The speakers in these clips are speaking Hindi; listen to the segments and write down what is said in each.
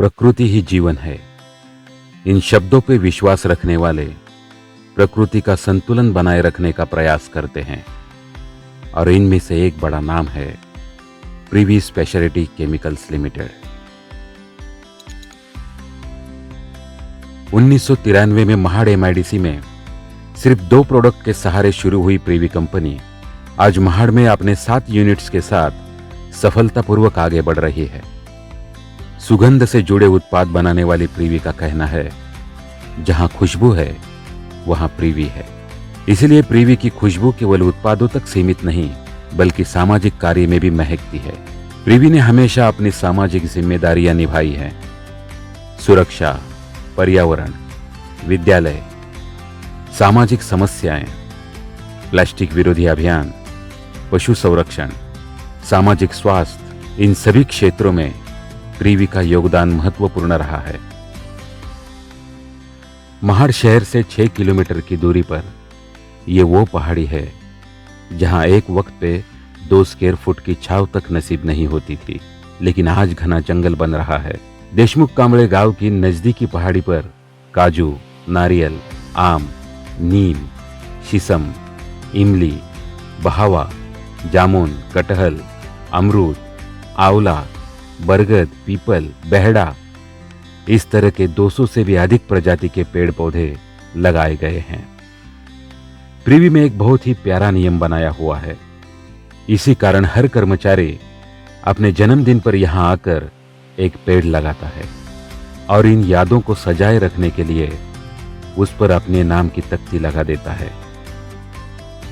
प्रकृति ही जीवन है। इन शब्दों पे विश्वास रखने वाले प्रकृति का संतुलन बनाए रखने का प्रयास करते हैं और इनमें से एक बड़ा नाम है प्रिवी स्पेशलिटी केमिकल्स लिमिटेड। 1993 में महाड़ MIDC में सिर्फ 2 प्रोडक्ट के सहारे शुरू हुई प्रिवी कंपनी आज महाड़ में अपने 7 यूनिट्स के साथ सफलतापूर्वक आगे बढ़ रही है। सुगंध से जुड़े उत्पाद बनाने वाली प्रिवी का कहना है, जहां खुशबू है वहां प्रिवी है। इसलिए प्रिवी की खुशबू केवल उत्पादों तक सीमित नहीं बल्कि सामाजिक कार्य में भी महकती है। प्रिवी ने हमेशा अपनी सामाजिक जिम्मेदारियां निभाई हैं। सुरक्षा, पर्यावरण, विद्यालय, सामाजिक समस्याएं, प्लास्टिक विरोधी अभियान, पशु संरक्षण, सामाजिक स्वास्थ्य, इन सभी क्षेत्रों में प्रिवी का योगदान महत्वपूर्ण रहा है। महाड़ शहर से 6 किलोमीटर की दूरी पर यह वो पहाड़ी है जहां एक वक्त पे 2 स्क्वायर फुट की छांव तक नसीब नहीं होती थी, लेकिन आज घना जंगल बन रहा है। देशमुख कांबळे गांव की नजदीकी पहाड़ी पर काजू, नारियल, आम, नीम, शीशम, इमली, बहावा, जामुन, कटहल, अमरूद, आंवला, बरगद, पीपल, बेहड़ा, इस तरह के 200 से भी अधिक प्रजाति के पेड़ पौधे लगाए गए हैं। प्रिवी में एक बहुत ही प्यारा नियम बनाया हुआ है। इसी कारण हर कर्मचारी अपने जन्मदिन पर यहां आकर एक पेड़ लगाता है और इन यादों को सजाए रखने के लिए उस पर अपने नाम की तख्ती लगा देता है।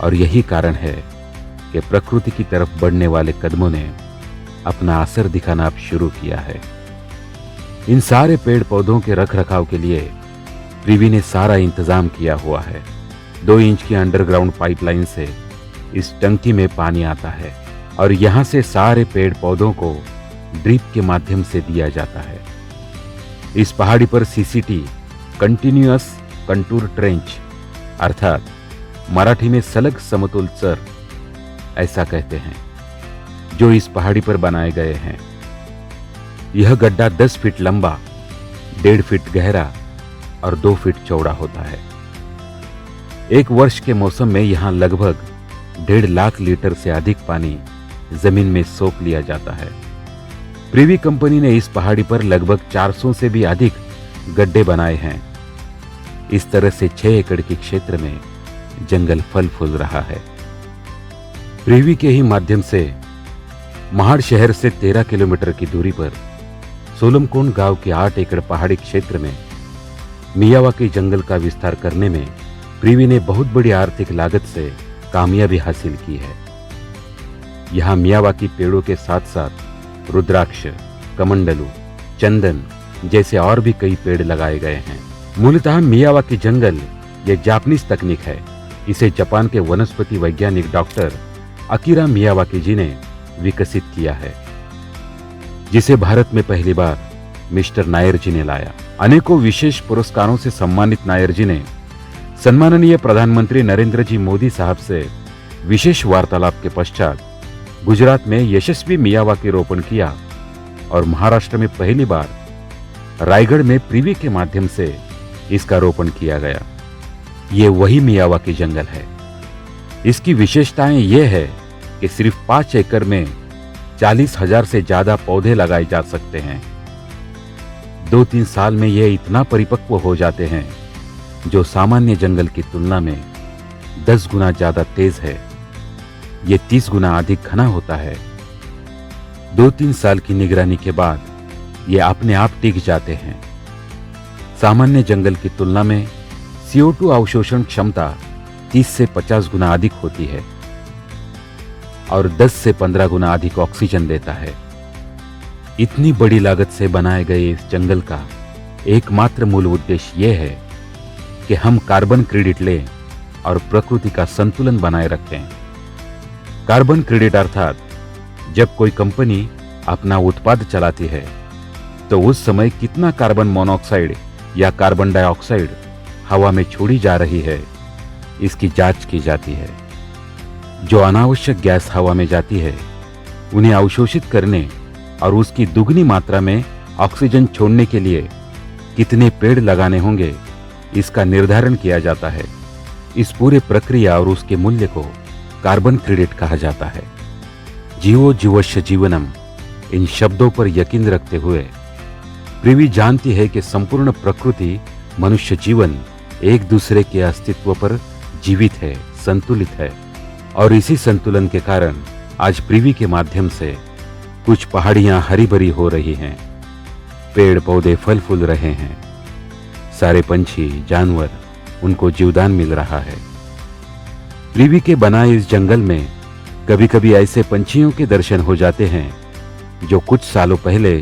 और यही कारण है कि प्रकृति की तरफ बढ़ने वाले कदमों ने अपना असर दिखाना अब शुरू किया है। इन सारे पेड़ पौधों के रख रखाव के लिए प्रिवी ने सारा इंतजाम किया हुआ है। 2 इंच की अंडरग्राउंड पाइपलाइन से इस टंकी में पानी आता है और यहां से सारे पेड़ पौधों को ड्रिप के माध्यम से दिया जाता है। इस पहाड़ी पर CCT, कंटिन्यूअस कंटूर ट्रेंच, अर्थात मराठी में सलग समतुल चर ऐसा कहते हैं, जो इस पहाड़ी पर बनाए गए हैं। यह गड्ढा 10 फीट लंबा, 1.5 फीट गहरा और 2 फीट चौड़ा होता है। एक वर्ष के मौसम में यहां लगभग 1.5 लाख लीटर से अधिक पानी जमीन में सोख लिया जाता है। प्रिवी कंपनी ने इस पहाड़ी पर लगभग 400 से भी अधिक गड्ढे बनाए हैं। इस तरह से 6 एकड़ के क्षेत्र में जंगल फल फूल रहा है। प्रिवी के ही माध्यम से महाड़ शहर से 13 किलोमीटर की दूरी पर सोलमकोंड गांव के 8 एकड़ पहाड़ी क्षेत्र में मियावाकी जंगल का विस्तार करने में प्रिवी ने बहुत बड़ी आर्थिक लागत से कामयाबी हासिल की है। यहां मियावाकी पेड़ों के साथ साथ रुद्राक्ष, कमंडलू, चंदन जैसे और भी कई पेड़ लगाए गए हैं। मूलतः मियावाकी जंगल यह जापानीज तकनीक है। इसे जापान के वनस्पति वैज्ञानिक डॉक्टर अकीरा मियावाकी जी ने विकसित किया है, जिसे भारत में पहली बार मिस्टर नायर जी ने लाया। अनेकों विशेष पुरस्कारों से सम्मानित नायर जी ने सम्माननीय प्रधानमंत्री नरेंद्र जी मोदी साहब से विशेष वार्तालाप के पश्चात गुजरात में यशस्वी मियावाकी रोपण किया और महाराष्ट्र में पहली बार रायगढ़ में प्रिवी के माध्यम से इसका रोपण किया गया। ये वही मियावाकी जंगल है। इसकी विशेषताएं यह है कि सिर्फ 5 एकड़ में 40,000 से ज्यादा पौधे लगाए जा सकते हैं। 2-3 साल में ये इतना परिपक्व हो जाते हैं, जो सामान्य जंगल की तुलना में 10 गुना ज्यादा तेज है। ये 30 गुना अधिक घना होता है। 2-3 साल की निगरानी के बाद ये अपने आप टिक जाते हैं। सामान्य जंगल की तुलना में CO2 अवशोषण क्षमता 30 से 50 गुना अधिक होती है और 10 से 15 गुना अधिक ऑक्सीजन देता है। इतनी बड़ी लागत से बनाए गए इस जंगल का एकमात्र मूल उद्देश्य यह है कि हम कार्बन क्रेडिट लें और प्रकृति का संतुलन बनाए रखें। कार्बन क्रेडिट अर्थात जब कोई कंपनी अपना उत्पाद चलाती है तो उस समय कितना कार्बन मोनोऑक्साइड या कार्बन डाइऑक्साइड हवा में छोड़ी जा रही है, इसकी जांच की जाती है। जो अनावश्यक गैस हवा में जाती है उन्हें अवशोषित करने और उसकी दुगनी मात्रा में ऑक्सीजन छोड़ने के लिए कितने पेड़ लगाने होंगे, इसका निर्धारण किया जाता है। इस पूरे प्रक्रिया और उसके मूल्य को कार्बन क्रेडिट कहा जाता है। जीवो जीवस्य जीवनम, इन शब्दों पर यकीन रखते हुए पृथ्वी जानती है कि संपूर्ण प्रकृति, मनुष्य जीवन एक दूसरे के अस्तित्व पर जीवित है, संतुलित है। और इसी संतुलन के कारण आज पृथ्वी के माध्यम से कुछ पहाड़ियां हरी भरी हो रही हैं, पेड़ पौधे फल फूल रहे हैं, सारे पंछी जानवर उनको जीवदान मिल रहा है। पृथ्वी के बनाए इस जंगल में कभी कभी ऐसे पंछियों के दर्शन हो जाते हैं जो कुछ सालों पहले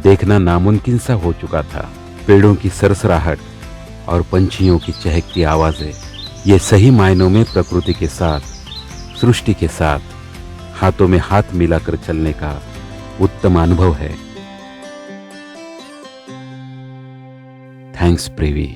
देखना नामुमकिन सा हो चुका था। पेड़ों की सरसराहट और पंछियों की चहकती आवाजें, ये सही मायनों में प्रकृति के साथ, सृष्टि के साथ हाथों में हाथ मिलाकर चलने का उत्तम अनुभव है। थैंक्स पृथ्वी।